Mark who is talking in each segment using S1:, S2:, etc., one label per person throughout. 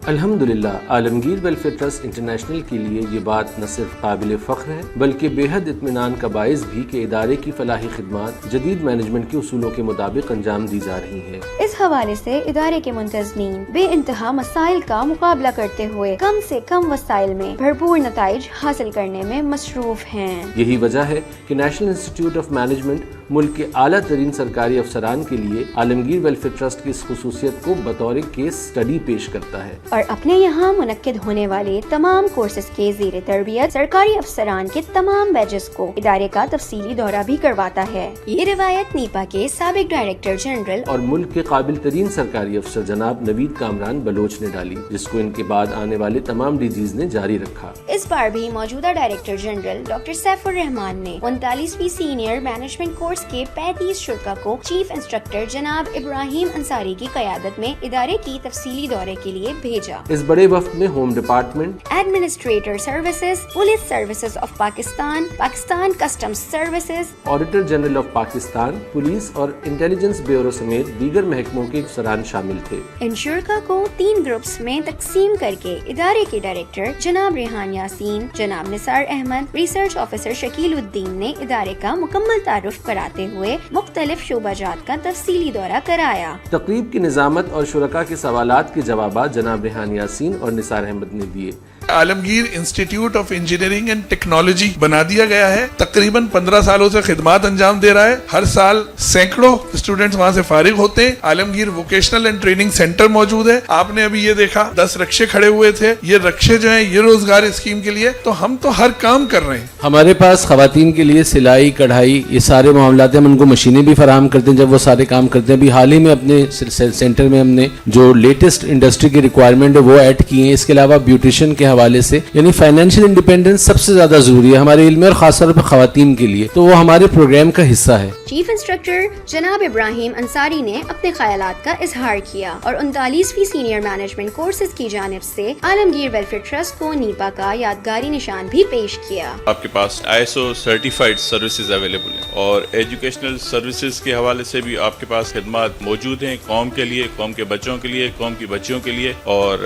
S1: الحمدللہ عالمگیر welfare trust international کے لیے یہ بات نہ صرف قابل فخر ہے بلکہ بے حد اطمینان کا باعث بھی کہ ادارے کی فلاحی خدمات جدید مینجمنٹ کے اصولوں کے مطابق انجام دی جا رہی ہیں۔
S2: اس حوالے سے ادارے کے منتظمین بے انتہا مسائل کا مقابلہ کرتے ہوئے کم سے کم وسائل میں بھرپور نتائج حاصل کرنے میں مصروف ہیں۔
S1: یہی وجہ ہے کہ نیشنل انسٹیٹیوٹ آف مینجمنٹ ملک کے اعلیٰ ترین سرکاری افسران کے لیے عالمگیر ویلفیئر ٹرسٹ کی اس خصوصیت کو بطور کیس سٹڈی پیش کرتا ہے
S2: اور اپنے یہاں منعقد ہونے والے تمام کورسز کے زیر تربیت سرکاری افسران کے تمام بیچز کو ادارے کا تفصیلی دورہ بھی کرواتا ہے۔ یہ روایت نیپا کے سابق ڈائریکٹر جنرل
S1: اور ملک کے قابل ترین سرکاری افسر جناب نوید کامران بلوچ نے ڈالی، جس کو ان کے بعد آنے والے تمام ڈی جیز نے جاری رکھا۔
S2: اس بار بھی موجودہ ڈائریکٹر جنرل ڈاکٹر سیف الرحمان نے 39ویں سینئر مینجمنٹ کورس کے 35 شرکا کو چیف انسٹرکٹر جناب ابراہیم انصاری کی قیادت میں ادارے کی تفصیلی دورے کے لیے بھیجا۔
S1: اس بڑے وفد میں home department,
S2: administrator services, police services of Pakistan, Pakistan customs services,
S1: auditor general of Pakistan, police اور انٹیلیجنس بیورو سمیت دیگر محکموں کے افسران شامل تھے۔
S2: ان شرکا کو 3 گروپس میں تقسیم کر کے ادارے کے ڈائریکٹر جناب ریحان یاسین، جناب نثار احمد، ریسرچ آفیسر شکیل الدین نے ادارے کا مکمل تعارف کراتے ہوئے مختلف شعبہ جات کا تفصیلی دورہ کرایا۔
S1: تقریب کی نظامت اور شرکاء کے سوالات کے جوابات جناب ریحان یاسین اور نثار احمد نے دیے۔
S3: Alamgir Institute of Engineering and Technology بنا دیا گیا ہے، تقریباً 15 سالوں سے خدمات انجام دے رہا ہے۔ ہر سال سینکڑوں اسٹوڈنٹس وہاں سے فارغ ہوتے ہیں۔ عالمگیر ووکیشنل اینڈ ٹریننگ سینٹر موجود ہے۔ آپ نے ابھی یہ دیکھا 10 رکشے کھڑے ہوئے تھے، یہ رکشے جو ہیں یہ روزگار اسکیم کے لیے، تو ہم تو ہر کام کر رہے ہیں۔
S1: ہمارے پاس خواتین کے لیے سلائی کڑھائی یہ سارے معاملات ہیں، ہم ان کو مشینیں بھی فراہم کرتے ہیں جب وہ سارے کام کرتے ہیں۔ ابھی حال ہی میں اپنے سینٹر میں ہم نے جو لیٹسٹ انڈسٹری کی ریکوائرمنٹ ہے وہ ایڈ کی ہیں۔ اس کے علاوہ بیوٹیشین کے حوالے سے، یعنی فائنینشیل انڈیپینڈنس سب سے زیادہ ضروری ہے ہمارے علم میں اور خاص طور پر خواتین کے لیے، تو وہ ہمارے پروگرام کا حصہ ہے۔
S2: چیف انسٹرکٹر جناب ابراہیم انصاری نے اپنے خیالات کا اظہار کیا اور 39ویں سینئر مینجمنٹ کورسز کی جانب سے عالمگیر ویلفیئر ٹرسٹ کو نیپا کا یادگاری نشان بھی پیش کیا۔
S4: آپ کے پاس ISO سرٹیفائڈ سروسز اویلیبل ہیں اور ایجوکیشنل سروسز کے حوالے سے بھی آپ کے پاس خدمات موجود ہیں، قوم کے لیے، قوم کے بچوں کے لیے، قوم کی بچیوں کے لیے، اور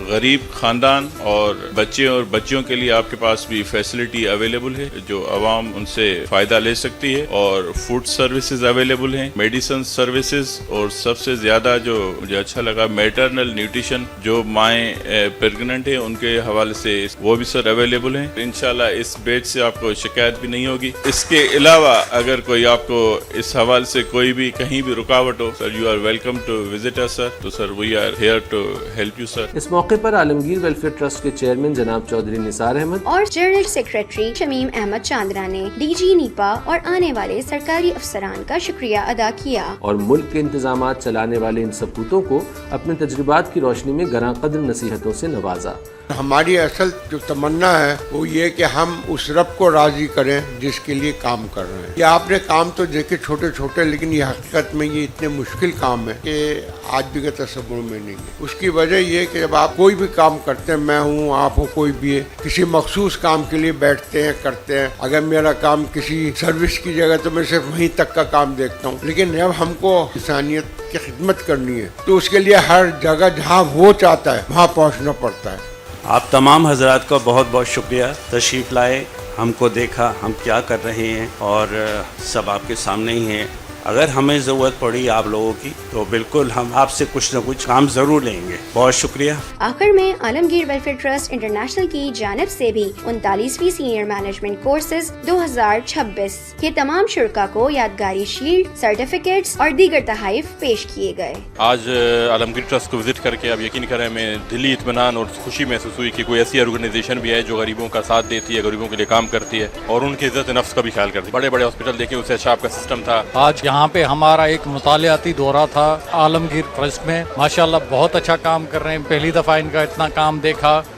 S4: غریب خاندان اور بچے اور بچیوں کے لیے آپ کے پاس بھی فیسلٹی اویلیبل ہے جو عوام ان سے فائدہ لے سکتی ہے، اور فوڈ سروسز اویلیبل ہیں، میڈیسن سروسز، اور سب سے زیادہ جو مجھے اچھا لگا میٹرنل نیوٹریشن، جو مائیں پریگننٹ ہیں ان کے حوالے سے وہ بھی سر اویلیبل ہیں۔ انشاءاللہ اس بیچ سے آپ کو شکایت بھی نہیں ہوگی۔ اس کے علاوہ اگر کوئی آپ کو اس حوالے سے کوئی بھی کہیں بھی رکاوٹ ہو sir, you are welcome to visit us sir, تو sir we are here to help you sir.
S1: اس موقع پر عالمگیر ویلفیئر ٹرسٹ کے چیئرمین جناب چودھری نثار احمد
S2: اور جنرل سیکریٹری شمیم احمد چاندرا نے ڈی جی نیپا اور آنے والے سرکاری افسران کا شکریہ ادا کیا اور
S1: ملک کے انتظامات چلانے والے ان سپوتوں کو اپنے تجربات کی روشنی میں گراں قدر نصیحتوں سے نوازا۔
S5: ہماری اصل جو تمنا ہے وہ یہ کہ ہم اس رب کو راضی کریں جس کے لیے کام کر رہے ہیں۔ یہ آپ نے کام تو دیکھے چھوٹے چھوٹے، لیکن یہ حقیقت میں یہ اتنے مشکل کام ہے کہ آج بھی کا تصور میں نہیں ہے۔ اس کی وجہ یہ کہ جب آپ کوئی بھی کام کرتے ہیں، میں ہوں، آپ ہوں، کوئی بھی ہے، کسی مخصوص کام کے لیے بیٹھتے ہیں، کرتے ہیں۔ اگر میرا کام کسی سروس کی جگہ تو میں صرف وہیں تک کا کام دیکھتا ہوں، لیکن جب ہم کو انسانیت کی خدمت کرنی ہے تو اس کے لیے ہر جگہ جہاں وہ چاہتا ہے وہاں پہنچنا پڑتا ہے۔
S6: آپ تمام حضرات کا بہت بہت شکریہ، تشریف لائے، ہم کو دیکھا ہم کیا کر رہے ہیں، اور سب آپ کے سامنے ہی ہیں۔ اگر ہمیں ضرورت پڑی آپ لوگوں کی تو بالکل ہم آپ سے کچھ نہ کچھ کام ضرور لیں گے۔ بہت شکریہ۔
S2: آخر میں عالمگیر ویلفیئر ٹرسٹ انٹرنیشنل کی جانب سے بھی 39ویں سینئر مینجمنٹ کورسز 2026 کے تمام شرکا کو یادگاری شیلڈ، سرٹیفکیٹس اور دیگر تحائف پیش کیے گئے۔
S4: آج عالمگیر ٹرسٹ کو وزٹ کر کے اب یقین کریں میں دلی اطمینان اور خوشی محسوس ہوئی کہ کوئی ایسی آرگنائزیشن بھی ہے جو غریبوں کا ساتھ دیتی ہے، غریبوں کے لیے کام کرتی ہے اور ان کی عزت نفس کا بھی خیال کرتی ہے۔ بڑے بڑے ہاسپٹل دیکھیں، اس سے اچھا آپ کا سسٹم تھا۔
S7: آج یہاں پہ ہمارا ایک مطالعاتی دورہ تھا عالمگیر ٹرسٹ میں، ماشاءاللہ بہت اچھا کام کر رہے ہیں، پہلی دفعہ ان کا اتنا کام دیکھا